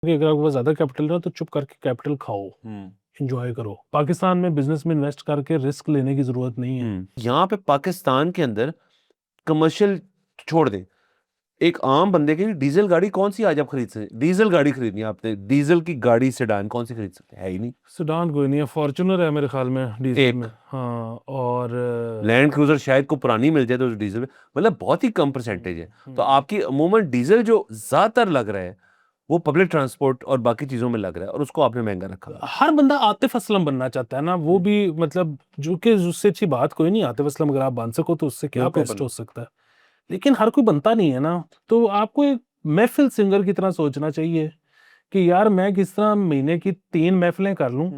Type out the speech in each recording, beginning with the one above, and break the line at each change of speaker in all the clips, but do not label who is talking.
कि अगर आपके पास ज्यादा कैपिटल है तो चुप करके कैपिटल खाओ, एंजॉय करो। पाकिस्तान में बिजनेस में इन्वेस्ट करके रिस्क लेने की जरूरत नहीं है।
यहाँ पे पाकिस्तान के अंदर कमर्शियल छोड़ दें, एक आम बंदे के लिए डीजल गाड़ी कौन सी आज आप खरीद सकते? डीजल गाड़ी खरीदनी है आपने, डीजल की गाड़ी सेडान कौन सी खरीद सकते हैं? है ही नहीं।
सेडान कोई नहीं है, फॉर्च्यूनर है मेरे ख्याल में डीजल
एक
में। हाँ, और
लैंड क्रूजर शायद को पुरानी मिल जाए तो डीजल में, मतलब बहुत ही कम परसेंटेज है। तो आपकी अमूमन डीजल जो ज्यादातर लग रहा है वो पब्लिक ट्रांसपोर्ट और बाकी चीजों में लग रहा है, और उसको आपने महंगा रखा हुआ है।
हर बंदा आतिफ असलम बनना चाहता है ना, वो भी मतलब जो कि उससे अच्छी बात कोई नहीं। आतिफ असलम अगर आप बन सको तो उससे क्या
बिल्कुल
बेस्ट हो सकता है, लेकिन हर कोई बनता नहीं है ना। तो आपको एक महफिल सिंगर की तरह सोचना चाहिए कि यार मैं किस तरह महीने की 3 महफिलें कर लूं,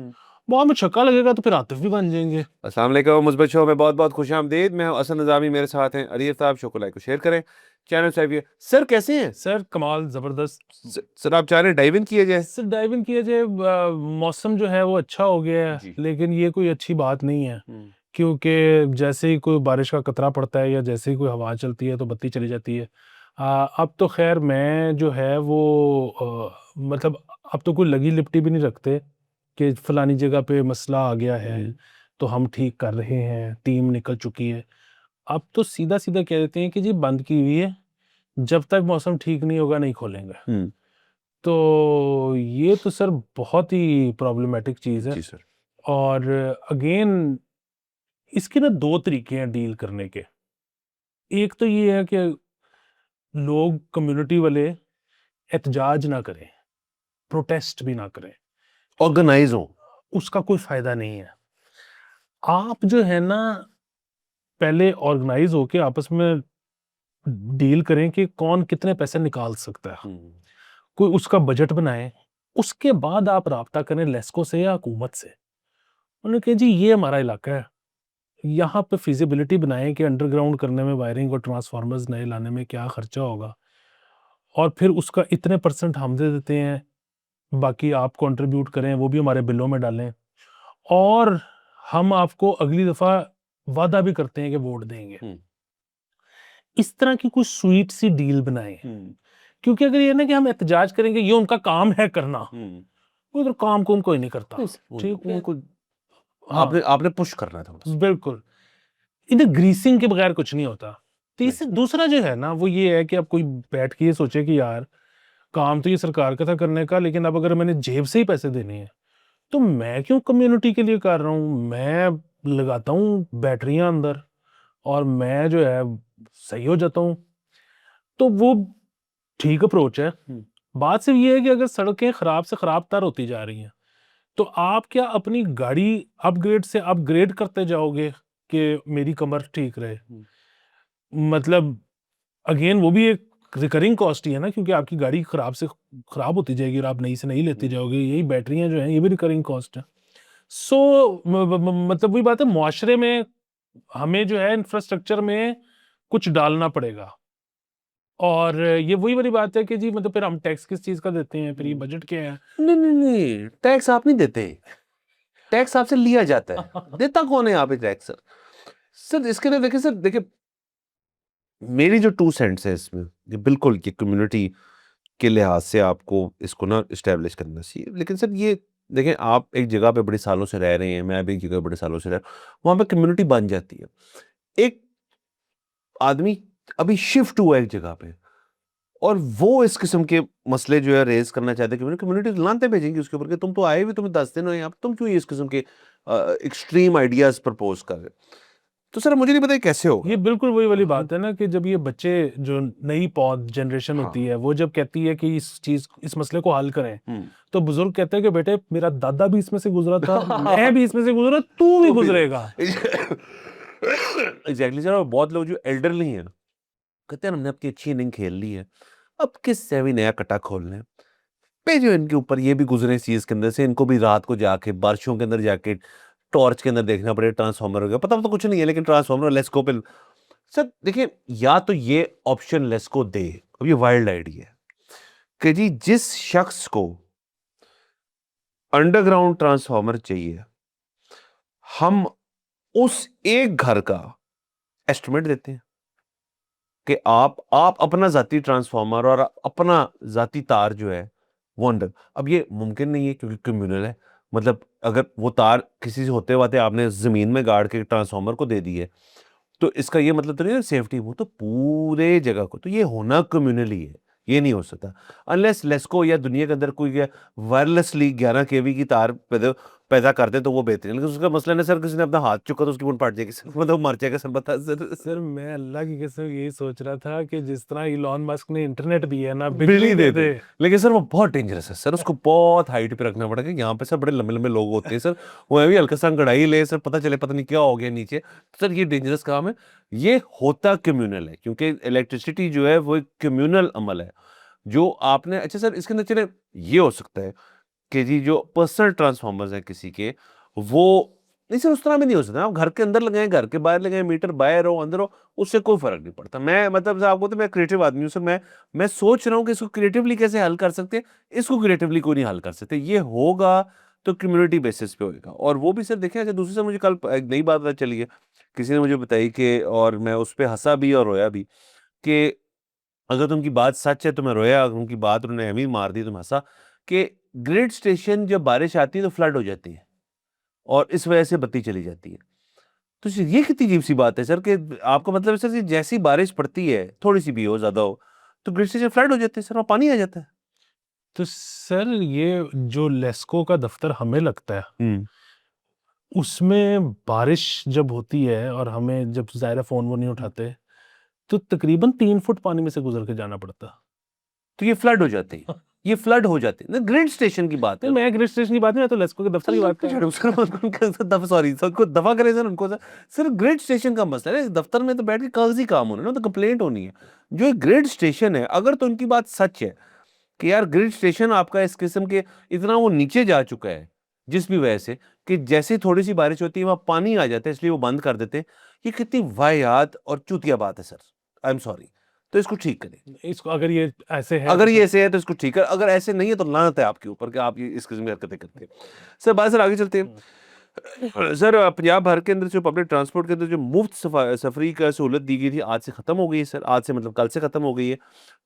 बहुत में छक्का लगेगा तो फिर आतिफ भी बन जाएंगे।
अस्सलाम वालेकुम, मुस्बत शो में बहुत बहुत खुशामदीद। मैं हूं असद नज़ामी, मेरे साथ हैं अरियफ साहब। शो को लाइक और शेयर करें, चैनल सब्सक्राइब। सर कैसे हैं?
सर कमाल, जबरदस्त।
सर आप चाह रहे हैं डाइव इन किया जाए?
सर डाइव इन किया जाए। मौसम जो है वो अच्छा हो गया है,
जी।
लेकिन ये कोई अच्छी बात नहीं है, क्योंकि जैसे ही कोई बारिश का कतरा पड़ता है या जैसे ही कोई हवा चलती है तो बत्ती चली जाती है। अब तो खैर मैं जो है वो मतलब अब तो कोई लगी लिपटी भी नहीं रखते कि फलानी जगह पे मसला आ गया है तो हम ठीक कर रहे हैं, टीम निकल चुकी है। अब तो सीधा सीधा कह देते हैं कि जी बंद की हुई है, जब तक मौसम ठीक नहीं होगा नहीं खोलेंगे। तो ये तो सर बहुत ही प्रॉब्लमेटिक चीज़ है।
जी सर।
और अगेन इसके ना 2 तरीके हैं डील करने के। एक तो ये है कि लोग कम्युनिटी वाले एहतजाज ना करें, प्रोटेस्ट भी ना करें,
ऑर्गेनाइज हो।
उसका कोई फ़ायदा नहीं है। आप जो है ना पहले ऑर्गेनाइज़ होके आपस में डील करें कि कौन कितने पैसे निकाल सकता है। कोई उसका बजट बनाएँ, उसके बाद आप राब्ता करें लेस्को से या हुकूमत से। उन्होंने कहा जी ये हमारा इलाका है, यहाँ पे फिजिबिलिटी बनाएं कि अंडरग्राउंड करने में वायरिंग और ट्रांसफार्मर्स नए लाने में क्या खर्चा होगा, और फिर उसका इतने परसेंट हम दे देते हैं, बाकी आप कंट्रीब्यूट करें, वो भी हमारे बिलों में डालें, और हम आपको अगली दफा वादा भी करते हैं कि वोट देंगे। इस तरह की कुछ स्वीट सी डील बनाएं, क्योंकि अगर ये ना कि हम एहतजाज करेंगे, ये उनका काम है करना, वो इधर काम कुम कोई नहीं करता। ठीक है,
उनको
हाँ
आपने आपने पुश करना था थोड़ा सा।
बिल्कुल, इधर ग्रीसिंग के बगैर कुछ नहीं होता। तीसरा दूसरा जो है ना वो ये है कि अब कोई बैठ के ये सोचे कि यार काम तो ये सरकार का था करने का, लेकिन अब अगर मैंने जेब से ही पैसे देने हैं तो मैं क्यों कम्युनिटी के लिए कर रहा हूँ। मैं लगाता हूँ बैटरियां अंदर और मैं जो है सही हो जाता हूँ। तो वो ठीक अप्रोच है। बात सिर्फ ये है कि अगर सड़कें खराब से खराब तर होती जा रही हैं तो आप क्या अपनी गाड़ी अपग्रेड से अपग्रेड करते जाओगे कि मेरी कमर ठीक रहे। मतलब अगेन वो भी एक रिकरिंग कॉस्ट ही है ना, क्योंकि आपकी गाड़ी खराब से खराब होती जाएगी और आप नई से नई लेते जाओगे। यही बैटरियां जो हैं ये भी रिकरिंग कॉस्ट है। सो मतलब वही बात है, मुआशरे में हमें जो है इंफ्रास्ट्रक्चर में कुछ डालना पड़ेगा। और ये वही वाली बात है कि जी मतलब फिर हम टैक्स किस चीज का देते हैं, फिर ये बजट क्या है।
नहीं नहीं नहीं, टैक्स आप नहीं देते, टैक्स आपसे लिया जाता है। देता कौन है यहाँ पे टैक्स? सर सर इसके लिए देखिए, सर देखिए, मेरी जो 2 सेंट्स है इसमें, ये बिल्कुल ये कम्युनिटी के लिहाज से आपको इसको ना इस्टेब्लिश करना चाहिए। लेकिन सर ये देखें, आप एक जगह पे बड़े सालों से रह रहे हैं, मैं भी एक जगह बड़े सालों से रह रहा हूँ, वहाँ पे कम्युनिटी बन जाती है। एक आदमी अभी शिफ्ट हुआ एक जगह पे और वो इस किस्म के मसले जो है रेज करना चाहते हैं, कम्युनिटी लानते भेजेंगी उसके ऊपर कि तुम तो आए हुए, तुम्हें 10 दिन हो यहाँ पे, तुम क्यों इस किस्म के एक्सट्रीम आइडियाज प्रपोज कर रहे हो? तो सर मुझे नहीं पता ये कैसे
ये
होगा।
बिल्कुल वही वाली
हाँ
बात है ना कि जब ये बच्चे जो नई पौध जनरेशन
हाँ।
होती है वो जब कहती है कि इस मसले को हल करें,
हम्म।
तो बुजुर्ग कहते हैं कि बेटे मेरा दादा भी इसमें से गुजरा था, मैं भी इसमें से गुजरा, तू भी गुजरेगा।
Exactly sir. और बहुत लोग जो एल्डरली हैं कहते हैं हमने अपनी अच्छी इनिंग खेल ली है, अब किससे भी नया कटा खोलना है। पे जो इनके ऊपर ये भी गुजरे इस चीज के अंदर से, इनको भी रात को जाके बारिशों के अंदर जाके टॉर्च के अंदर देखना पड़े ट्रांसफार्मर हो गया, पता तो कुछ नहीं है लेकिन ट्रांसफार्मर लेस्को पे। सर देखिए, या तो ये ऑप्शन लेस्को दे, अब ये वाइल्ड आइडिया है कि जी जिस शख्स को अंडरग्राउंड ट्रांसफार्मर चाहिए, हम उस एक घर का एस्टिमेट देते हैं कि आप अपना जाती ट्रांसफार्मर और अपना जाती तार जो है वॉन्डर। अब ये मुमकिन नहीं है क्योंकि कम्युनल है, मतलब अगर वो तार किसी से होते होते आपने ज़मीन में गाड़ के ट्रांसफार्मर को दे दी है, तो इसका ये मतलब तो नहीं है सेफ्टी, वो तो पूरे जगह को, तो ये होना कम्युनली है, ये नहीं हो सकता अनलेस लेस्को या दुनिया के अंदर कोई वायरलेसली 11 केवी की तार पैदा पैदा कर दे तो वो बेहतरीन, लेकिन उसका मसला नहीं सर, किसी ने अपना हाथ चुका तो उसकी ऊन फाट जाएगी सर, मतलब मर जाएगा सर, बता सर।
सर मैं अल्लाह की कसम यही सोच रहा था कि जिस तरह इलॉन मस्क ने इंटरनेट दिया है ना,
बिजली
बिजली
दे
दे
दे,
दे।
लेकिन सर वो बहुत डेंजरस है सर, उसको बहुत हाइट पे रखना पड़ेगा, यहाँ पे सर बड़े लंबे लंबे लोग होते हैं सर, वो भी हल्का सा अंगड़ाई ले सर, पता चले पता नहीं क्या हो गया नीचे, सर ये डेंजरस काम है। ये होता कम्युनल है क्योंकि इलेक्ट्रिसिटी जो है वो एक कम्युनल अमल है जो आपने, अच्छा सर इसके अंदर चले ये हो सकता है कि जी जो पर्सनल ट्रांसफार्मर्स हैं किसी के, वो नहीं सर उस तरह में नहीं हो सकता, आप घर के अंदर लगाएं घर के बाहर लगाएं, मीटर बाहर हो अंदर हो, उससे कोई फर्क नहीं पड़ता। मैं मतलब सर आपको तो मैं क्रिएटिव आदमी हूँ सर, मैं सोच रहा हूँ कि इसको क्रिएटिवली कैसे हल कर सकते हैं, इसको क्रिएटिवली कोई नहीं हल कर सकते, ये होगा तो कम्युनिटी बेसिस पे होगा। और वो भी सर देखें, अच्छा दूसरी सर मुझे कल एक नई बात पता चली है, किसी ने मुझे बताई कि, और मैं उस पर हंसा भी और रोया भी, कि अगर तुमकी बात सच है तो मैं रोया, अगर उनकी बात उन्होंने अहमी मार दी तो मैं हंसा, कि ग्रिड स्टेशन जब बारिश आती है तो फ्लड हो जाती है और इस वजह से बत्ती चली जाती है। तो ये कितनी अजीब सी बात है सर, कि आपका मतलब है सर कि जैसी बारिश पड़ती है थोड़ी सी भी हो ज्यादा हो तो ग्रिड स्टेशन फ्लड हो जाते हैं सर, वहाँ पानी आ जाता है।
तो सर ये जो लेस्को का दफ्तर हमें लगता है, उसमें बारिश जब होती है और हमें जब ज़ाहिर है फ़ोन वो नहीं उठाते, तो तकरीबन 3 फुट पानी में से गुज़र के जाना पड़ता।
तो ये फ्लड हो जाते हैं, ये फ्लड हो जाते हैं, ग्रिड स्टेशन की बात
नहीं,
है।
मैं ग्रिड स्टेशन की बात नहीं, मैं तो लेस्को के दफ्तर की बात कर रहा हूँ।
सॉरी सर, उनको दफा करें सर उनको सर, सर ग्रिड स्टेशन का मसला है, दफ्तर में तो बैठ के कागजी काम होना है ना, तो कंप्लेंट होनी है। जो ग्रिड स्टेशन है, अगर तो उनकी बात सच है कि यार ग्रिड स्टेशन आपका इस किस्म के इतना वो नीचे जा चुका है जिस भी वजह से, कि जैसे थोड़ी सी बारिश होती है वहां पानी आ जाता है इसलिए वो बंद कर देते हैं, ये कितनी वाहियात और चूतिया बात है सर, आई एम सॉरी। तो इसको ठीक करें,
इसको अगर ये ऐसे है
अगर
तो
ये ऐसे है तो इसको ठीक कर, अगर ऐसे नहीं है तो लानत है आपके ऊपर कि आप ये इस किस्म की हरकतें करते हैं। सर बात सर आगे चलते हैं। सर पंजाब भर के अंदर जो पब्लिक ट्रांसपोर्ट के अंदर जो मुफ्त सफरी का सहूलत दी गई थी आज से खत्म हो गई है सर, आज से मतलब कल से खत्म हो गई है।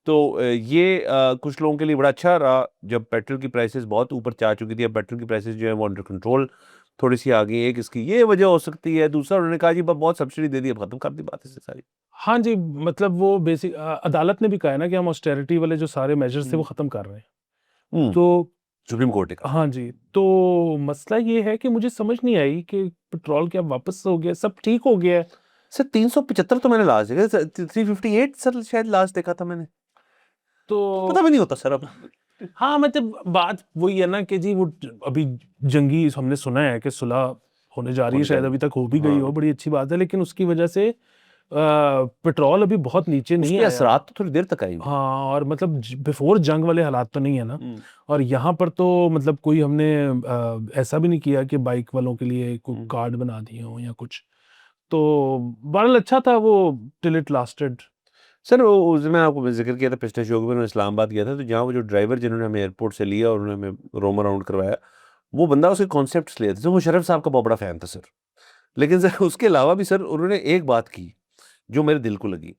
तो ये कुछ लोगों के लिए बड़ा अच्छा रहा, जब पेट्रोल की प्राइसेस बहुत ऊपर जा चुकी थी, अब पेट्रोल की प्राइसेस जो है वो अंडर कंट्रोल थोड़ी सी आ गई है, एक इसकी ये वजह हो सकती है, दूसरा उन्होंने कहा जी बहुत सब्सिडी दे दी, अब खत्म कर दी बात इससे सारी।
हाँ जी, मतलब वो बेसिक अदालत ने भी कहा है ना कि हम ऑस्टेरिटी वाले जो सारे मेजर्स थे वो खत्म कर रहे हैं।
हम्म,
तो
सुप्रीम कोर्ट ने कहा।
हाँ जी, तो मसला ये है कि मुझे समझ नहीं आई कि पेट्रोल क्या वापस हो गया, सब ठीक हो गया है।
सर 375 तो मैंने लास्ट देखा, 358 सर शायद लास्ट देखा था मैंने,
तो
पता भी नहीं होता सर अब।
हाँ, मतलब बात वही है ना कि जी वो अभी जंगी हमने सुना है कि सुलह होने जा रही है,
होने जा
शायद
रही
अभी तक हो भी
है,
गई हो,
हाँ।
बड़ी अच्छी बात है, लेकिन उसकी वजह से पेट्रोल अभी बहुत नीचे नहीं
उसके
आया।
असरात तो थोड़ी देर तक आएंगे।
हाँ, और मतलब बिफोर जंग वाले हालात तो नहीं है ना। और यहाँ पर तो मतलब कोई हमने ऐसा भी नहीं किया कि बाइक वालों के लिए कोई कार्ड बना दिए हों या कुछ। तो बहरहाल अच्छा था वो, टिल इट लास्टेड।
सर वो उस दिन मैंने आपको जिक्र किया था पिछले शो में, मैंने इस्लामाबाद गया था, तो जहाँ वो जो ड्राइवर जिन्होंने हमें एयरपोर्ट से लिया और उन्होंने हमें रोम अराउंड करवाया, वो बंदा उसके कॉन्सेप्ट्स लिए थे, तो वो शरीफ साहब का बहुत बड़ा फैन था सर। लेकिन सर उसके अलावा भी सर उन्होंने एक बात की जो मेरे दिल को लगी,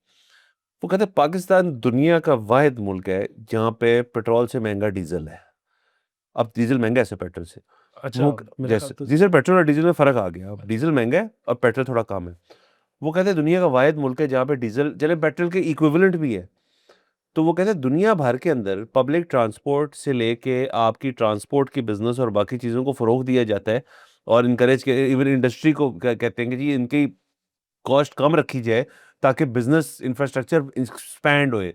वो कहते पाकिस्तान दुनिया का वाहिद मुल्क है जहाँ पे पेट्रोल से महंगा डीजल है। अब डीजल महंगा है सर पेट्रोल से,
अच्छा,
वो
मेरे ख्याल
जैसे
तो
डीजल पेट्रोल और डीजल में फ़र्क आ गया, अब डीजल महंगा है और पेट्रोल थोड़ा कम है। वो कहते हैं दुनिया का वाहिद मुल्क है जहाँ पे डीजल चले पेट्रोल के इक्विवेलेंट भी है। तो वो कहते हैं दुनिया भर के अंदर पब्लिक ट्रांसपोर्ट से लेके आपकी ट्रांसपोर्ट की बिजनेस और बाकी चीज़ों को फ़रोग दिया जाता है और इनकरेज के इवन इंडस्ट्री को कहते हैं कि जी इनकी कॉस्ट कम रखी जाए ताकि बिजनेस इंफ्रास्ट्रक्चर एक्सपैंड होए।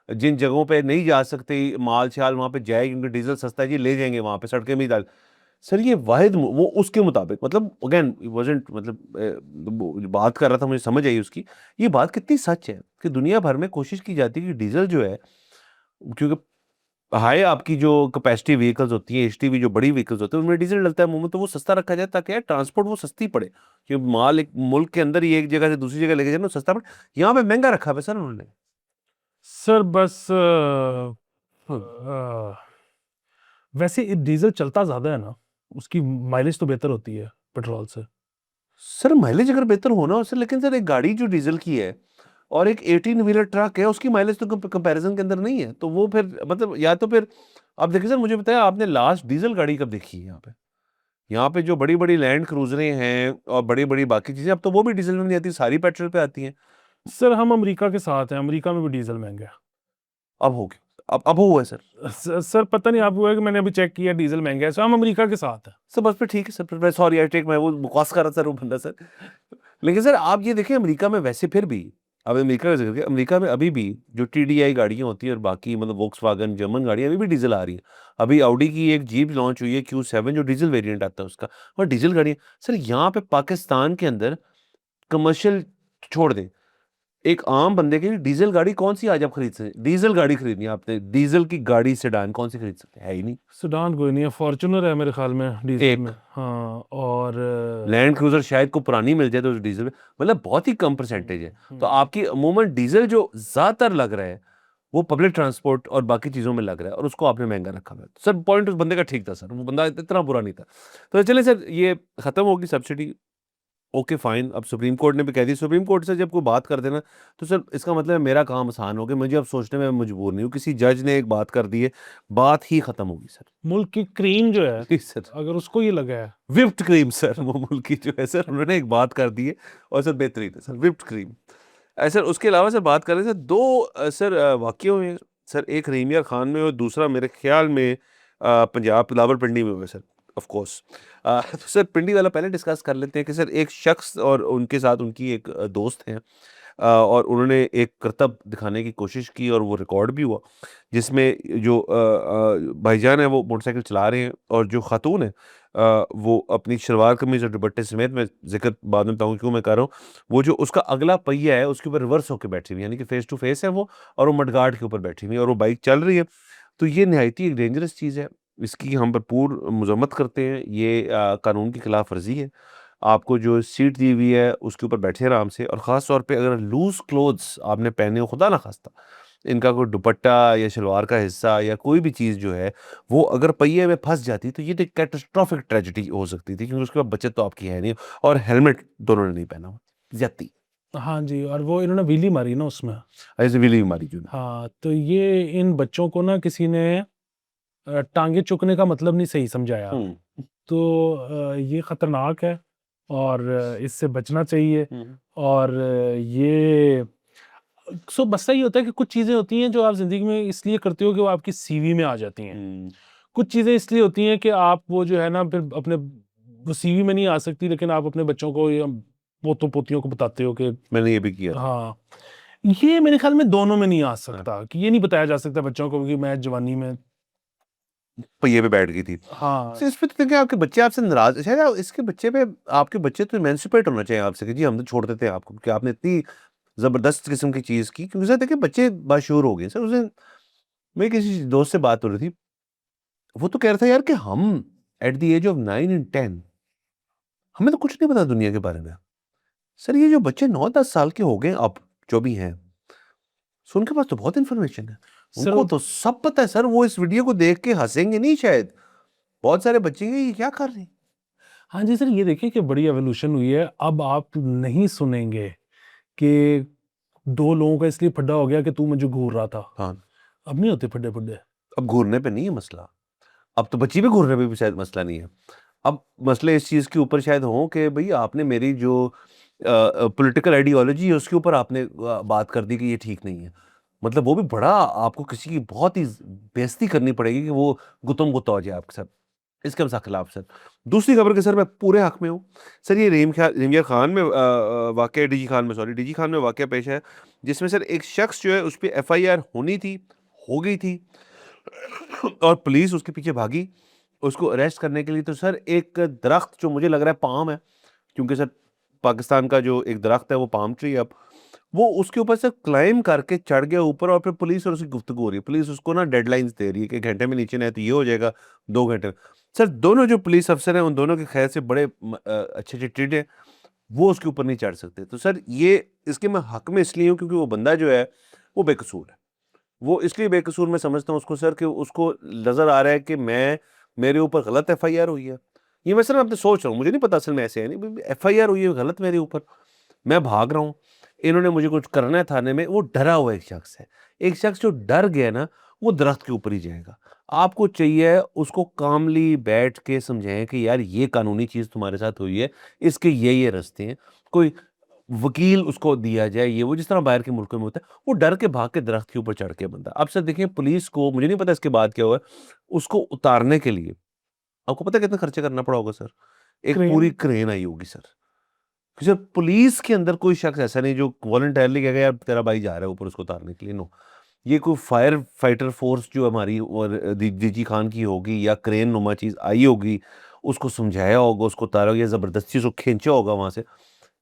जिन जगहों पे नहीं जा सकते माल शाल वहाँ पे जाए क्योंकि डीजल सस्ता है जी, ले जाएंगे वहाँ पे सड़कें भी डाल। सर ये वाहिद वो उसके मुताबिक मतलब अगेन वाजंट मतलब वो जो बात कर रहा था मुझे समझ आई उसकी, ये बात कितनी सच है कि दुनिया भर में कोशिश की जाती है कि डीजल जो है, क्योंकि हाई आपकी जो कैपेसिटी व्हीकल्स होती हैं, एचटीवी जो बड़ी व्हीकल्स होते हैं उनमें डीजल डलता है मुंह में, तो वो सस्ता रखा जाए ताकि यार ट्रांसपोर्ट वो सस्ती पड़े, क्योंकि माल एक मुल्क के अंदर ही एक जगह से दूसरी जगह लेके जाना सस्ता पड़े। यहाँ पे महंगा रखा है सर उन्होंने।
सर बस
हाँ।
वैसे डीजल चलता ज्यादा है ना, उसकी माइलेज तो बेहतर होती है पेट्रोल से।
सर माइलेज अगर बेहतर होना हो सर, लेकिन सर एक गाड़ी जो डीजल की है और एक 18 व्हीलर ट्रक है उसकी माइलेज तो कंपैरिजन के अंदर नहीं है, तो वो फिर मतलब या तो फिर अब देखिए सर, मुझे बताया आपने लास्ट डीजल गाड़ी कब देखी है यहाँ पे? यहाँ पे जो बड़ी बड़ी लैंड क्रूजरें हैं और बड़ी बड़ी बाकी चीजें, अब तो वो भी डीजल में नहीं आती, सारी पेट्रोल पे आती हैं।
सर हम अमेरिका के साथ हैं, अमेरिका में भी डीजल महंगा है।
अब हो गया, अब हुआ है सर।
सर पता नहीं आपको है कि मैंने अभी चेक किया, डीजल महंगा है, सर हम अमेरिका के साथ हैं।
सर बस फिर ठीक है सर, फिर मैं सॉरी आई टेक, मैं वो बकवास कर रहा सर वो बंदा सर। लेकिन सर आप ये देखिए अमेरिका में वैसे फिर भी, अब अमेरिका का जिक्र किया, अमेरिका में अभी भी जो TDI गाड़ियाँ होती हैं और बाकी मतलब वोक्सवैगन जर्मन गाड़ियाँ अभी भी डीजल आ रही हैं। अभी ऑडी की एक जीप लॉन्च हुई है Q7 जो डीजल वेरिएंट आता है उसका, और डीजल गाड़ियाँ। सर यहाँ पे पाकिस्तान के अंदर कमर्शियल छोड़ दें, एक आम बंदे के लिए डीजल गाड़ी कौन सी आज आप खरीद सकते हैं? डीजल गाड़ी खरीदनी है आपने, डीजल की गाड़ी सेडान कौन सी खरीद सकते हैं? है ही नहीं।
सुडान कोई नहीं है, फॉर्च्यूनर है मेरे ख्याल में डीजल
एक
में। हाँ, और
लैंड क्रूजर शायद को पुरानी मिल जाए तो डीजल में, मतलब बहुत ही कम परसेंटेज है। तो आपकी अमूमन डीजल जो ज्यादातर लग रहा है वो पब्लिक ट्रांसपोर्ट और बाकी चीजों में लग रहा है, और उसको आपने महंगा रखा हुआ है। सर पॉइंट उस बंदे का ठीक था सर, वो बंदा इतना बुरा नहीं था। तो चले सर, ये खत्म होगी सब्सिडी, ओके फाइन। अब सुप्रीम कोर्ट ने भी कह दी, सुप्रीम कोर्ट से जब कोई बात कर देना तो सर इसका मतलब है मेरा काम आसान हो गया, मुझे अब सोचने में मजबूर नहीं हूँ, किसी जज ने एक बात कर दी है, बात ही खत्म होगी सर।
मुल्क की क्रीम जो है,
प्लीज सर,
अगर उसको ये लगा है,
विप्ड क्रीम सर, वो मुल्क की जो है सर, उन्होंने एक बात कर दी है और सर बेहतरीन है सर, विप्ड क्रीम। सर उसके अलावा सर बात करें सर, दो सर वाक़ये हुए हैं सर, एक रहीमिया खान में और दूसरा मेरे ख्याल में पंजाब रावलपिंडी में हुए सर, ऑफ कोर्स। तो सर पिंडी वाला पहले डिस्कस कर लेते हैं कि सर एक शख्स और उनके साथ उनकी एक दोस्त हैं, और उन्होंने एक करतब दिखाने की कोशिश की और वो रिकॉर्ड भी हुआ, जिसमें जो भाईजान है वो मोटरसाइकिल चला रहे हैं और जो खातून है वो अपनी शलवार कमीज और दुपट्टे समेत, मैं जिक्र बाद में बताऊँ क्यों मैं कर रहा हूँ, वो जो उसका अगला पहिया है उसके ऊपर रिवर्स होकर बैठी हुई है, यानी कि फेस टू फेस है वो, और वो मडगार्ड के ऊपर बैठी हुई है और वो बाइक चल रही है। तो ये नहायती एक डेंजरस चीज़ है, इसकी हम भरपूर मज़म्मत करते हैं, ये कानून की खिलाफ वर्जी है। आपको जो सीट दी हुई है उसके ऊपर बैठे आराम से, और ख़ास तौर पे अगर लूज़ क्लोथ्स आपने पहने हो, खुदा ना खास्ता इनका कोई दुपट्टा या शलवार का हिस्सा या कोई भी चीज़ जो है वो अगर पहिए में फंस जाती तो ये एक कैटास्ट्रोफिक ट्रेजेडी हो सकती थी, क्योंकि उसके बाद बचत तो आपकी है नहीं, और हेलमेट दोनों ने नहीं पहना हुआ, ज्यादती
हाँ जी, और वो इन्होंने व्हीली मारी ना उसमें।
ऐसे भी मारी जो।
हाँ, तो ये इन बच्चों को ना किसी ने टांगे चुकने का मतलब नहीं सही समझाया, तो ये खतरनाक है और इससे बचना चाहिए। और ये सो मसला ये होता है कि कुछ चीज़ें होती हैं जो आप ज़िंदगी में इसलिए करते हो कि वो आपकी सीवी में आ जाती हैं। कुछ चीज़ें इसलिए होती हैं कि आप वो जो है ना फिर अपने वो सीवी में नहीं आ सकती, लेकिन आप अपने बच्चों को या पोतों-पोतियों को बताते हो कि
मैंने ये भी किया।
हाँ, ये मेरे ख्याल में दोनों में नहीं आ सकता, कि ये नहीं बताया जा सकता बच्चों को कि मैं जवानी में
पहिए पे बैठ गई थी।
हाँ,
तो इस पे तो देखिए आपके बच्चे आपसे नाराज, शायद इसके बच्चे पे, आपके बच्चे तो इमेंसिपेट होना चाहिए आपसे कि जी हम तो छोड़ देते हैं आपको, कि आपने इतनी जबरदस्त किस्म की चीज़ की, क्योंकि सर देखिए बच्चे बाशऊर हो गए सर। उस दिन मेरी किसी दोस्त से बात हो रही थी, वो तो कह रहा था यार कि हम at the age of 9 and 10 हमें तो कुछ नहीं पता दुनिया के बारे में। सर ये जो बच्चे 9-10 साल के हो गए अब, जो भी हैं, सो उनके पास तो बहुत इन्फॉर्मेशन है,
सर
उनको तो सब पता है सर, वो इस वीडियो को देख के हंसेंगे नहीं शायद, बहुत सारे बच्चे ये क्या कर रहे हैं।
हाँ जी, सर ये देखिए कि बड़ी एवोल्यूशन हुई है। अब आप नहीं सुनेंगे कि 2 लोगों का इसलिए फड्डा हो गया कि तू मुझे घूर रहा था।
हाँ,
अब नहीं होते फड्डे-फुड्डे।
अब घूरने पे नहीं है मसला, अब तो बच्ची पे घूरने पे भी शायद मसला नहीं है। अब मसले इस चीज़ के ऊपर शायद हों कि भई आपने मेरी जो पॉलिटिकल आइडियोलॉजी है उसके ऊपर आपने बात कर दी कि ये ठीक नहीं है। मतलब वो भी बड़ा आपको किसी की बहुत ही बेइज़्ज़ती करनी पड़ेगी कि वो गुत्तम-गुत्ता हो जाए आपके साथ। इसके हम सख्त खिलाफ सर। दूसरी खबर के सर मैं पूरे हक में हूँ। सर ये रहीमिया खान में वाक़या डीजी खान में, सॉरी डीजी खान में वाक़या पेश है, जिसमें सर एक शख्स जो है उस पे एफआईआर होनी थी, हो गई थी, और पुलिस उसके पीछे भागी उसको अरेस्ट करने के लिए। तो सर एक दरख्त जो मुझे लग रहा है पाम है, क्योंकि सर पाकिस्तान का जो एक दरख्त है वो पाम ट्री है, अब वो उसके ऊपर से क्लाइम करके चढ़ गया ऊपर, और फिर पुलिस और उसकी गुफ्तगू हो रही है। पुलिस उसको ना डेडलाइंस दे रही है कि घंटे में नीचे नहीं आए तो ये हो जाएगा, 2 घंटे में। सर दोनों जो पुलिस अफसर हैं उन दोनों के खैर से बड़े अच्छे ट्रेड हैं, वो उसके ऊपर नहीं चढ़ सकते। तो सर ये इसके मैं हक में इसलिए हूँ क्योंकि वो बंदा जो है वो बेकसूर है। वो इसलिए बेकसूर मैं समझता हूँ उसको सर कि उसको नज़र आ रहा है कि मेरे ऊपर गलत एफआईआर हुई है। ये मैं सर आपसे सोच रहा हूँ, मुझे नहीं पता असल में ऐसे है नहीं, एफआईआर हुई है गलत मेरे ऊपर, मैं भाग रहा हूँ, इन्होंने मुझे कुछ करना है थाने में। वो डरा हुआ एक शख्स है, एक शख्स जो डर गया ना, वो दरख्त के ऊपर ही जाएगा। आपको चाहिए उसको कामली बैठ के समझाएं कि यार ये कानूनी चीज़ तुम्हारे साथ हुई है, इसके ये रास्ते हैं, कोई वकील उसको दिया जाए, ये वो जिस तरह बाहर के मुल्कों में होता है। वो डर के भाग के दरख्त के ऊपर चढ़ के बंदा। अब सर देखिए पुलिस को, मुझे नहीं पता इसके बाद क्या हुआ है, उसको उतारने के लिए आपको पता है कितने खर्चे करना पड़ा होगा सर? एक
क्रेन।
पूरी क्रेन आई होगी सर। कि सर पुलिस के अंदर कोई शख्स ऐसा नहीं जो वॉलंटियरली कहेगा यार तेरा भाई जा रहा है ऊपर उसको उतारने के लिए, नो। ये कोई फायर फाइटर फोर्स जो हमारी और डीजी खान की होगी या क्रेन नुमा चीज़ आई होगी, उसको समझाया होगा, उसको उतारा होगा या ज़बरदस्ती उसको खींचा होगा वहाँ से।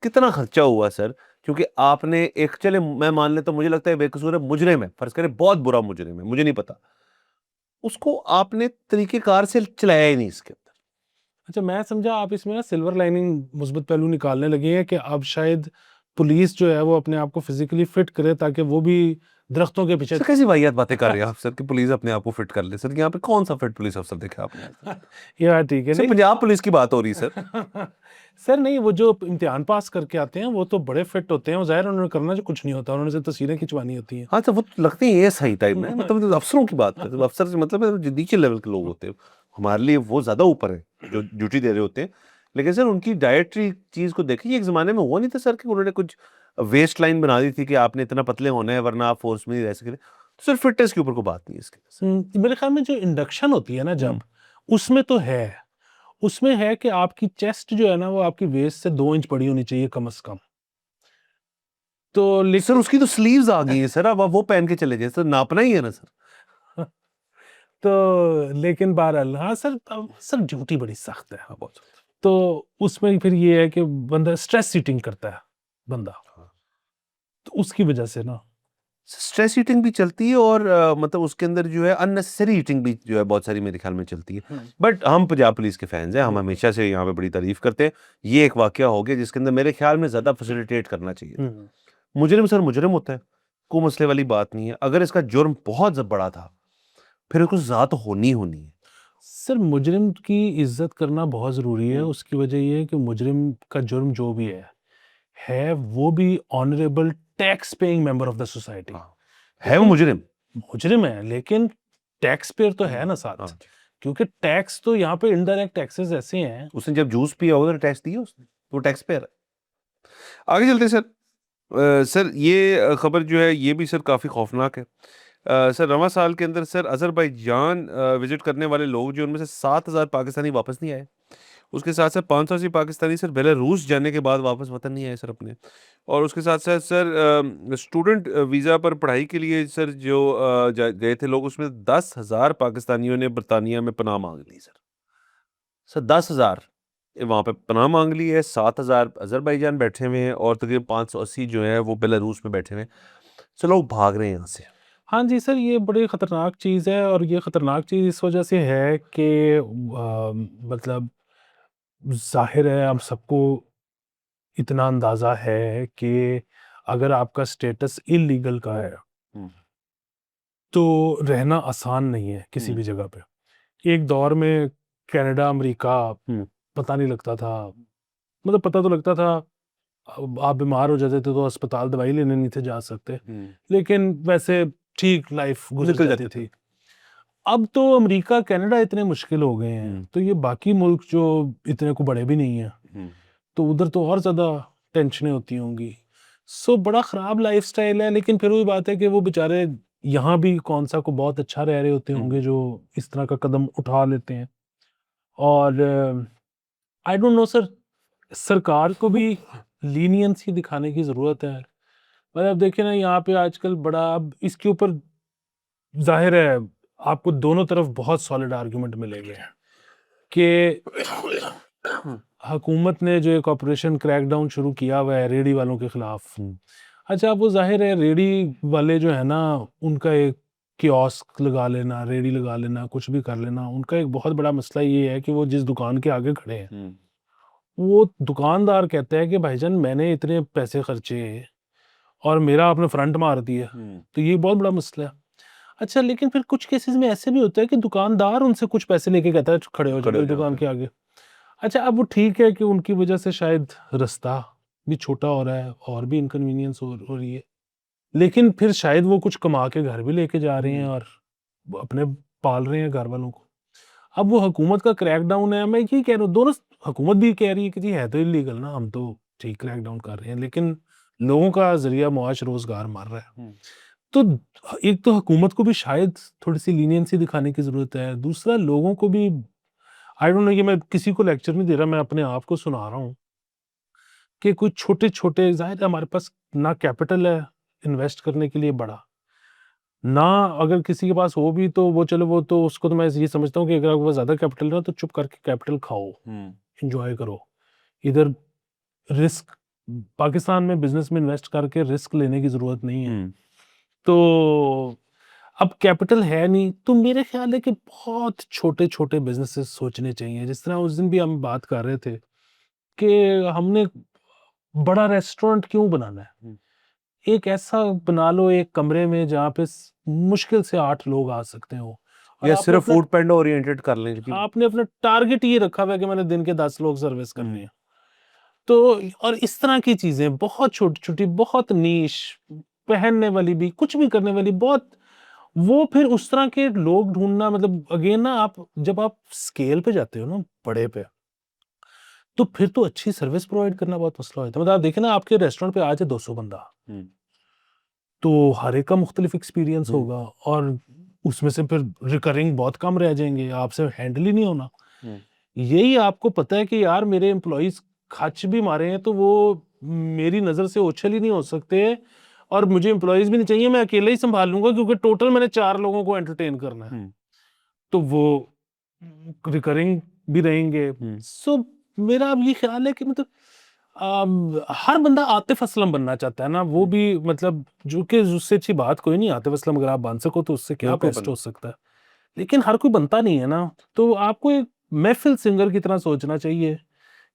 कितना खर्चा हुआ सर? क्योंकि आपने एक, चले मैं मान लेता हूँ, मुझे लगता है बेकसूर है, मुजरिम है, फर्ज करें बहुत बुरा मुजरिम है, मुझे नहीं पता, उसको आपने तरीकेकार से चलाया ही नहीं इसके अंदर।
अच्छा, मैं समझा आप इसमें ना सिल्वर लाइनिंग, मुस्बत पहलू निकालने लगे हैं कि अब शायद पुलिस जो है वो अपने आप को फिजिकली फिट करे ताकि वो भी दरख्तों के पीछे
सर कैसी वाहियात बातें कर रहे हैं आप सर कि पुलिस अपने आप को फिट कर ले? सर यहाँ पे कौन सा फिट पुलिस अफसर देखा आपने?
ये बात ठीक है।
सर
नहीं
पंजाब पुलिस की बात हो रही है सर।
सर नहीं, वो जो इम्तिहान पास करके आते हैं वो तो बड़े फिट होते हैं, वो जाहिर है उन्होंने करना जो कुछ नहीं होता, उन्होंने सिर्फ तस्वीरें खिंचवानी होती हैं।
हाँ सर वो तो लगते हैं ये सही टाइप में, मतलब अफसरों की बात है, अफसर से मतलब है जो नीचे लेवल के लोग होते हैं, हमारे लिए वो ज्यादा ऊपर है जो ड्यूटी दे रहे होते हैं। लेकिन सर उनकी डाइटरी चीज को देखिए, एक जमाने में हुआ नहीं था सर कि उन्होंने कुछ वेस्ट लाइन बना दी थी कि आपने इतना पतले होना है वरना आप फोर्स में नहीं रह सकते। तो सर फिटनेस के ऊपर कोई बात नहीं है इसके सर।
मेरे ख्याल में जो इंडक्शन होती है ना जब, उसमें तो है, उसमें है कि आपकी चेस्ट जो है ना वो आपकी वेस्ट से 2 इंच बड़ी होनी चाहिए कम से कम। तो
सर
लेकिन
उसकी तो स्लीव्स आ गई है सर, अब आप वो पहन के चले जाए सर, नापना ही है ना सर।
तो लेकिन बहरहाल हाँ सर, सर ड्यूटी बड़ी सख्त है।
हाँ बहुत सख्त।
तो उसमें फिर ये है कि बंदा स्ट्रेस ईटिंग करता है बंदा,
हाँ।
तो उसकी वजह से ना
स्ट्रेस ईटिंग भी चलती है और मतलब उसके अंदर जो है अननेसेसरी ईटिंग भी जो है बहुत सारी मेरे ख्याल में चलती है। बट हम पंजाब पुलिस के फैंस हैं, हम
बिल्कुल।
हमेशा से यहाँ पे बड़ी तारीफ करते हैं। ये एक वाकया हो गया जिसके अंदर मेरे ख्याल में ज़्यादा फैसिलिटेट करना चाहिए था। मुजरिम सर मुजरिम होता है, कोई मसले वाली बात नहीं है। अगर इसका जुर्म बहुत बड़ा था फिर उसको सज़ा तो होनी ही होनी है।
सर मुजरिम की इज्जत करना बहुत ज़रूरी है। उसकी वजह ये है कि मुजरिम का जुर्म जो भी है वो भी honourable tax paying member of the society.
हाँ। है वो मुजरिम।
मुजरिम है लेकिन टैक्स पेयर तो है ना साथ,
हाँ।
क्योंकि टैक्स तो यहाँ पे इनडायरेक्ट टैक्सेस ऐसे हैं।
उसने जब जूस पिया होगा तो टैक्स दिया उसने, वो टैक्स पेयर है। आगे चलते हैं सर। सर ये खबर जो है ये भी सर काफ़ी खौफनाक है। सर रवां साल के अंदर सर अज़रबैजान विजिट करने वाले लोग जो उनमें से 7,000 पाकिस्तानी वापस नहीं आए। उसके साथ साथ 580 पाकिस्तानी सर बेलारूस जाने के बाद वापस वतन नहीं आए सर अपने। और उसके साथ साथ सर स्टूडेंट वीज़ा पर पढ़ाई के लिए सर जो गए थे लोग, उसमें 10,000 पाकिस्तानियों ने बरतानिया में पनाह मांग ली सर। सर 10,000 वहाँ पे पनाह मांग ली है, 7,000 अज़रबैजान बैठे हुए हैं और तकरीबन 580 जो है वो बेलारूस में बैठे हुए हैं। सर लोग भाग रहे हैं यहाँ से।
हाँ जी सर, ये बड़ी ख़तरनाक चीज़ है और ये ख़तरनाक चीज़ इस वजह से है कि मतलब ज़ाहिर है हम सबको इतना अंदाज़ा है कि अगर आपका स्टेटस इल्लीगल का है
हम्म।
तो रहना आसान नहीं है किसी भी जगह पे। एक दौर में कनाडा, अमेरिका
हम्म।
पता नहीं लगता था, मतलब पता तो लगता था, अब आप बीमार हो जाते थे तो अस्पताल दवाई लेने नहीं थे जा सकते, लेकिन वैसे ठीक लाइफ गुजर
निकल
जाती
जाते थे।
थी। अब तो अमेरिका, कनाडा इतने मुश्किल हो गए हैं, तो ये बाकी मुल्क जो इतने को बड़े भी नहीं हैं, तो उधर तो और ज़्यादा टेंशनें होती होंगी। सो बड़ा ख़राब लाइफ़स्टाइल है, लेकिन फिर वही बात है कि वो बेचारे यहाँ भी कौन सा को बहुत अच्छा रह रहे होते होंगे जो इस तरह का कदम उठा लेते हैं। और आई डोंट नो सर, सरकार को भी लीनियंसी दिखाने की ज़रूरत है। मतलब देखिए ना यहाँ पे आजकल बड़ा, अब इसके ऊपर ज़ाहिर है आपको दोनों तरफ बहुत सॉलिड आर्गुमेंट मिलेंगे कि हुकूमत ने जो एक ऑपरेशन क्रैकडाउन शुरू किया हुआ है रेडी वालों के खिलाफ। अच्छा, वो ज़ाहिर है रेडी वाले जो है ना, उनका एक कियोस्क लगा लेना, रेडी लगा लेना, कुछ भी कर लेना, उनका एक बहुत बड़ा मसला ये है कि वो जिस दुकान के आगे खड़े हैं, वो दुकानदार कहता है कि भाईजान मैंने इतने पैसे खर्चे और मेरा आपने फ्रंट मार दिया, तो ये बहुत बड़ा मसला है। अच्छा, लेकिन फिर कुछ केसेस में ऐसे भी होता है कि दुकानदार उनसे कुछ पैसे लेके कहता है खड़े हो जाओ
खड़े हो
मेरी
जाओ
दुकान
पे।
के आगे। अच्छा, अब वो ठीक है कि उनकी वजह से शायद रास्ता भी छोटा हो रहा है और भी इनकन्वीनियंस हो रही है, लेकिन फिर शायद वो कुछ कमा के घर भी लेके जा रहे हैं और अपने पाल रहे हैं घर वालों को। अब वो हुकूमत का क्रैकडाउन है, मैं यही कह रहा हूँ, दोनों हुकूमत भी कह रही है कि जी है तो इलीगल ना, हम तो ठीक क्रैकडाउन कर रहे हैं, लेकिन लोगों का जरिया मुआश रोजगार मर रहा है। तो एक तो हुकूमत को भी शायद थोड़ी सी लीनियंसी दिखाने की जरूरत है, दूसरा लोगों को भी, आई डोंट नो, ये मैं किसी को लेक्चर नहीं दे रहा, मैं अपने आप को सुना रहा हूँ कि कुछ छोटे छोटे, जाहिर है हमारे पास ना कैपिटल है इन्वेस्ट करने के लिए बड़ा, ना अगर किसी के पास हो भी तो वो, चलो वो तो उसको तो मैं ये समझता हूँ कि अगर आपके पास ज्यादा कैपिटल है तो चुप करके कैपिटल खाओ, एंजॉय करो। इधर रिस्क, पाकिस्तान में बिजनेस में इन्वेस्ट करके रिस्क लेने की जरूरत नहीं है। तो अब कैपिटल है नहीं, तो मेरे ख्याल है कि बहुत छोटे छोटे बिजनेसेस सोचने चाहिए। जिस तरह उस दिन भी हम बात कर रहे थे कि हमने बड़ा रेस्टोरेंट क्यों बनाना है, एक ऐसा बना लो एक कमरे में जहाँ पे मुश्किल से 8 लोग आ सकते हो, और
या
आपने
सिर्फ
अपना
फूड पैंडा ओरिएंटेड कर लें कि
आपने अपना टारगेट ये रखा हुआ है कि मैंने दिन के 10 लोग सर्विस करने हैं। तो और इस तरह की चीजें बहुत छोटी छोटी, बहुत नीश, पहनने वाली भी, कुछ भी करने वाली बहुत, वो फिर उस तरह के लोग ढूंढना, मतलब अगेन ना, आप जब आप स्केल पे जाते हो ना, बड़े पे, तो फिर तो अच्छी सर्विस प्रोवाइड करना बहुत मसला होता है। मतलब आप देखें ना, आपके रेस्टोरेंट पे आज है 200 बंदा, तो हर एक का मुख्तलिफ एक्सपीरियंस होगा, और उसमें से फिर रिकरिंग बहुत कम रह जाएंगे, आपसे हैंडल ही नहीं होना। यही आपको पता है कि यार मेरे एम्प्लॉइज खच भी मारे हैं तो वो मेरी नज़र से ओछल ही नहीं हो सकते, और मुझे एम्प्लॉइज भी नहीं चाहिए, मैं अकेले ही संभाल लूंगा, क्योंकि टोटल मैंने 4 लोगों को एंटरटेन करना है। तो वो रिकरिंग भी रहेंगे। सो मेरा अब ये ख्याल है कि मतलब हर बंदा आतिफ असलम बनना चाहता है ना, वो भी मतलब, जो कि उससे अच्छी बात कोई नहीं, आतिफ असलम अगर आप बन सको तो उससे क्या
बिल्कुल
बेस्ट हो सकता है, लेकिन हर कोई बनता नहीं है ना। तो आपको एक महफिल सिंगर की तरह सोचना चाहिए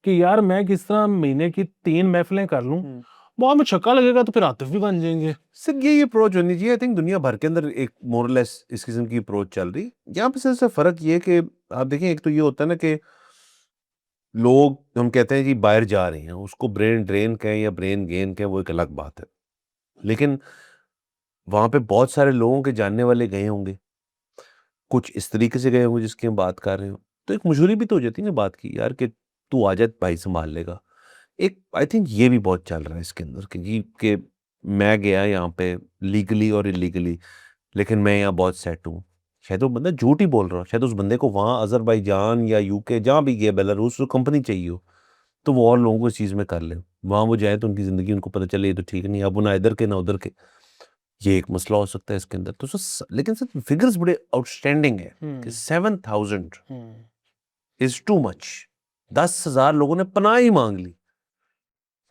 कि यार मैं किस तरह महीने की 3 महफिलें कर लूं, बहुत में छक्का लगेगा तो फिर आतिफ भी बन जाएंगे।
सर ये अप्रोच होनी चाहिए। आई थिंक दुनिया भर के अंदर एक मोरलेस इस किस्म की अप्रोच चल रही। यहाँ पे सिर्फ फर्क ये है कि आप देखें, एक तो ये होता है ना कि लोग, हम कहते हैं जी बाहर जा रहे हैं, उसको ब्रेन ड्रेन कहें या ब्रेन गेन कहें वो एक अलग बात है, लेकिन वहां पे बहुत सारे लोगों के जानने वाले गए होंगे, कुछ इस तरीके से गए होंगे जिसकी हम बात कर रहे हो, तो एक मजबूरी भी तो हो जाती है ना बात की, यार कि तू आ जा, भाई संभाल लेगा। एक आई थिंक ये भी बहुत चल रहा है इसके अंदर कि जी कि मैं गया यहाँ पे लीगली और इलीगली, लेकिन मैं यहाँ बहुत सेट हूँ। शायद वो बंदा झूठ ही बोल रहा हो, शायद उस बंदे को वहाँ अजरबैजान या यूके जहाँ भी गया, बेलारूस, तो कंपनी चाहिए हो, तो वो और लोगों को इस चीज़ में कर ले, वहाँ वो जाए तो उनकी ज़िंदगी उनको पता चले ये तो ठीक नहीं, अब वो ना इधर के ना उधर के, ये एक मसला हो सकता है इसके अंदर। तो लेकिन सर फिगर्स बड़े आउटस्टैंडिंग है कि 7,000 इज टू मच। 10,000 लोगों ने पनाह ही मांग ली,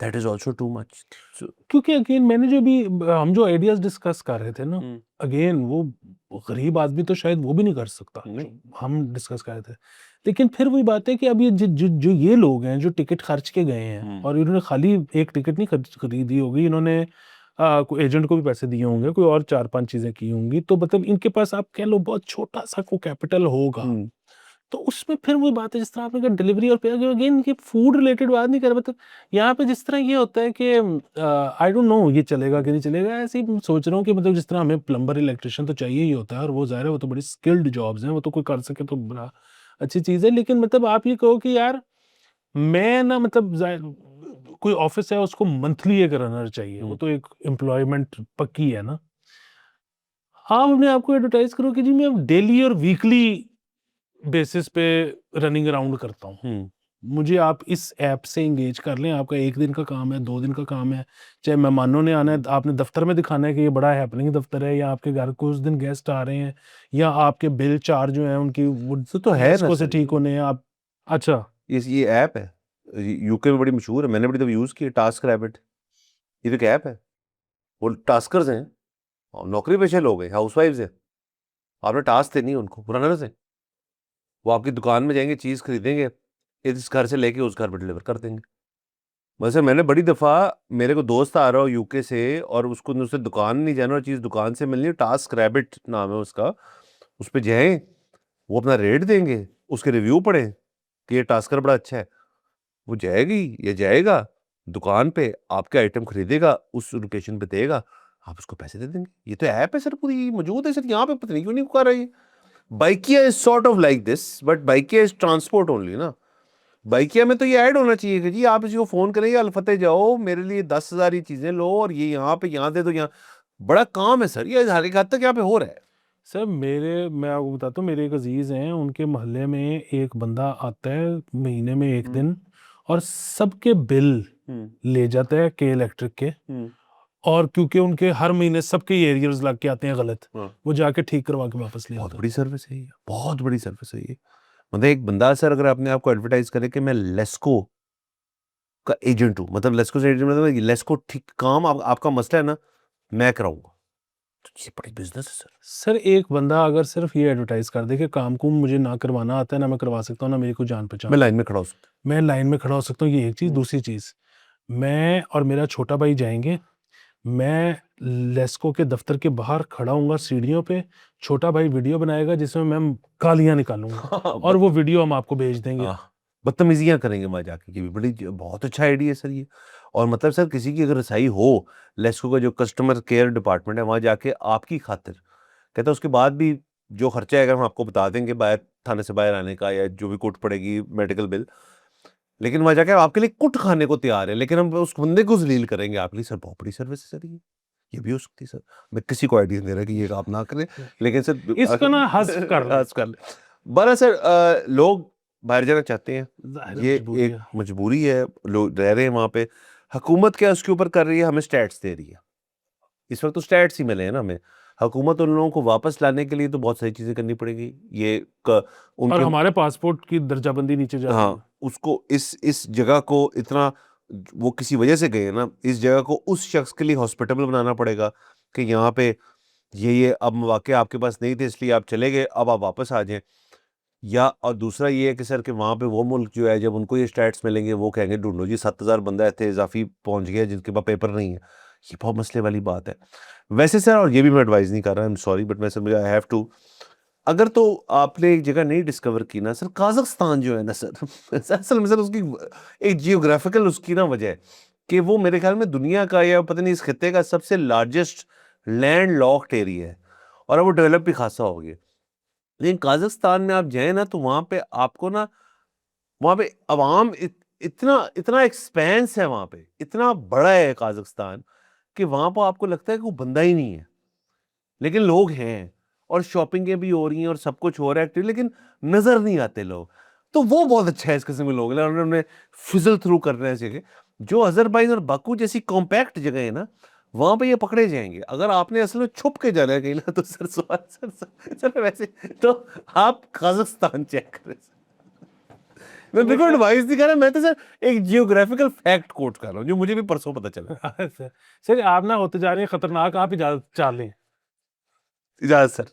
that is also too much.
क्योंकि अगेन मैंने जो भी, हम जो आइडियाज डिस्कस कर रहे थे ना, अगेन वो गरीब आदमी तो शायद वो भी नहीं कर सकता जो हम डिस्कस कर रहे थे, लेकिन फिर वही बात है कि अब ये जो ये लोग हैं जो टिकट खर्च के गए हैं, और इन्होंने खाली एक टिकट नहीं खरीदी होगी, इन्होंने कोई एजेंट को भी पैसे दिए होंगे, कोई और 4-5 चीजें की होंगी, तो मतलब इनके पास आप कह लो बहुत छोटा सा को कैपिटल होगा। तो उसमें फिर वही बात है, जिस तरह आपने कहा डिलीवरी और पे, अगेन ये फूड रिलेटेड बात नहीं कर रहा, मतलब यहाँ पे जिस तरह ये होता है कि आई डोंट नो ये चलेगा कि नहीं चलेगा, ऐसे ही सोच रहा हूँ कि मतलब जिस तरह हमें प्लम्बर इलेक्ट्रिशियन तो चाहिए ही होता है, और वो ज़ाहिर है वो तो बड़ी स्किल्ड जॉब्स हैं, वो तो कोई कर सके तो बड़ा अच्छी चीज़ है, लेकिन मतलब आप ये कहो कि यार मैं ना, मतलब कोई ऑफिस है उसको मंथली एक रनर चाहिए, वो तो एक एम्प्लॉयमेंट पक्की है ना। आप अपने आप को एडवर्टाइज करो कि जी मैं डेली और वीकली बेसिस पे रनिंग अराउंड करता हूँ, मुझे आप इस ऐप से एंगेज कर लें, आपका 1 दिन का काम है, 2 दिन का काम है, चाहे मेहमानों ने आना है, आपने दफ्तर में दिखाना है कि ये बड़ा हैपनिंग दफ्तर है, या आपके घर को उस दिन गेस्ट आ रहे हैं, या आपके बिल चार्ज जो है उनकी वो
तो है ना
डेस्को से
सर,
ठीक होने हैं आप। अच्छा,
ये ऐप है, यूके में बड़ी मशहूर है, मैंने बड़ी दफ़ा यूज़ की है, टास्क रैबिट। ये तो एक ऐप है, वो टास्कर्स हैं, और नौकरी पेशे लोग हैं, हाउसवाइफ्स हैं, आपने टास्क देनी है उनको, रनर्स हैं, वो आपकी दुकान में जाएंगे, चीज़ खरीदेंगे, इस घर से लेके उस घर पर डिलीवर कर देंगे। वैसे मैंने बड़ी दफ़ा, मेरे को दोस्त आ रहा हो यूके से और उसको उससे दुकान नहीं जाना और चीज़ दुकान से मिलनी है, टास्क रैबिट नाम है उसका, उस पर जाएँ, वो अपना रेट देंगे, उसके रिव्यू पढ़ें कि ये टास्कर बड़ा अच्छा है, वो जाएगी या जाएगा दुकान पे, आपके आइटम खरीदेगा, उस लोकेशन पे देगा, आप उसको पैसे दे देंगे, ये तो ऐप है सर, पूरी मौजूद है सर, यहाँ पे पता नहीं क्यों नहीं कर रहा है। Bykea is sort of like this, but Bykea is transport only ना। बाइकिया में तो ये ऐड होना चाहिए कि जी आप इसी को फोन करेंगे, अलफते जाओ मेरे लिए 10,000 ये चीजें लो और ये यहाँ पे यहाँ दे दो, यहाँ बड़ा काम है सर, ये हर एक हद तक यहाँ पे हो रहा है।
सर मैं आपको बताता हूँ, मेरे एक अजीज हैं, उनके मोहल्ले में एक बंदा आता है महीने में एक दिन और सबके बिल ले जाता है के इलेक्ट्रिक के, और क्योंकि उनके हर महीने सबके एरियर्स लग के आते हैं गलत, वो जाके ठीक करवा के वापस ले
बहुत
आता है।
बड़ी सर्विस है ये, बहुत बड़ी सर्विस है ये। मतलब एक बंदा सर अगर अपने आप को एडवर्टाइज करे कि मैं लेस्को का एजेंट हूँ, मतलब लेस्को से एजेंट मतलब लेस्को ठीक काम आपका मसला है ना मैं कराऊंगा, तो ये बड़ी बिजनेस है सर।
सर एक बंदा अगर सिर्फ ये एडवर्टाइज कर दे कि काम को मुझे ना करवाना आता है, ना मैं करवा सकता हूँ, ना मेरी कोई जान पहचान,
मैं लाइन में खड़ा हो सकता
मैं लाइन में खड़ा हो सकता हूँ, ये एक चीज़। दूसरी चीज़, मैं और मेरा छोटा भाई जाएंगे, मैं लेस्को के दफ्तर के बाहर खड़ा हूँगा सीढ़ियों पे, छोटा भाई वीडियो बनाएगा जिसमें मैं गालियाँ निकालूंगा और वो वीडियो हम आपको भेज देंगे।
बदतमीजियां करेंगे वहां जाके, ये भी बड़ी बहुत अच्छा आइडिया है सर ये। और मतलब सर किसी की अगर रसाई हो, लेस्को का जो कस्टमर केयर डिपार्टमेंट है वहां जाके आपकी खातिर कहता है, उसके बाद भी जो खर्चा है अगर हम आपको बता देंगे बाहर थाने से बाहर आने का या जो भी कुट पड़ेगी मेडिकल बिल, लेकिन वहां जाके आपके लिए कुट खाने को तैयार है, लेकिन हम उस बंदे को जलील करेंगे आपके लिए। सर बहुत बड़ी सर्विस है सर ये भी हो सकती है सर। मैं किसी को आइडिया दे रहा कि ये आप ना करें, लेकिन सर
इसको ना हज़्फ कर लें।
हज़्फ कर ले। बड़ा सर लोग बाहर जाना चाहते हैं,
ज़ाहिर है
ये
मजबूरी
एक
है।
मजबूरी है, लोग रह रहे हैं वहां पे। हुकूमत क्या उसके ऊपर कर रही है, हमें स्टैट्स दे रही है, इस वक्त तो स्टैट्स ही मिले हैं ना हमें। हुकूमत उन लोगों को वापस लाने के लिए तो बहुत सारी चीजें करनी पड़ेगी, ये
और
उनके
हमारे पासपोर्ट की दर्जाबंदी नीचे जा रही है।
हाँ उसको इस जगह को इतना, वो किसी वजह से गए हैं ना, इस जगह को उस शख्स के लिए हॉस्पिटल बनाना पड़ेगा कि यहाँ पे ये अब मौके आपके पास नहीं थे इसलिए आप चले गए, अब आप वापस आ जाएं। या और दूसरा ये है कि सर कि वहाँ पे वो मुल्क जो है जब उनको ये स्टैट्स मिलेंगे वो कहेंगे ढूंढो जी 7,000 बंदा इतने इजाफी पहुंच गया जिनके पास पेपर नहीं है। ये बहुत मसले वाली बात है वैसे सर, और ये भी मैं एडवाइस नहीं कर रहा, आई एम सॉरी बट मैं सर मुझे आई हैव टू, अगर तो आपने एक जगह नहीं डिस्कवर की ना सर, काज़ाख्स्तान जो है ना सर असल में सर उसकी एक जियोग्राफिकल उसकी ना वजह है कि वो मेरे ख्याल में दुनिया का या पता नहीं इस खित्ते का सबसे लार्जेस्ट लैंड लॉक्ड एरिया है और अब वो डेवलप भी खासा हो गया। लेकिन काज़ाख्स्तान में आप जाए ना तो वहाँ पे आपको ना, वहाँ पे अवाम इतना इतना एक्सपेंस है वहाँ पे, इतना बड़ा है काज़ाख्स्तान कि वहाँ पर आपको लगता है कि वो बंदा ही नहीं है, लेकिन लोग हैं और शॉपिंगें भी हो रही हैं और सब कुछ हो रहा है एक्टिव, लेकिन नजर नहीं आते लोग। तो वो बहुत अच्छा है इस किस्म के लोग उन्होंने फिजल थ्रू कर रहे हैं जगह, जो अजरबैजान और बाकू जैसी कॉम्पैक्ट जगह है ना वहां पे ये पकड़े जाएंगे। अगर आपने असल में छुप के जाना है कहीं ना तो सर सर वैसे तो आप काज़ाख्स्तान चेक करें। मैं बिल्कुल एडवाइस नहीं कर रहा, मैं तो सर एक जियोग्राफिकल फैक्ट कोट कर रहा हूँ जो मुझे भी परसों पता चला।
सर आप ना होते जा रहे हैं खतरनाक, आप इजाजत चाह लें।
इजाजत सर।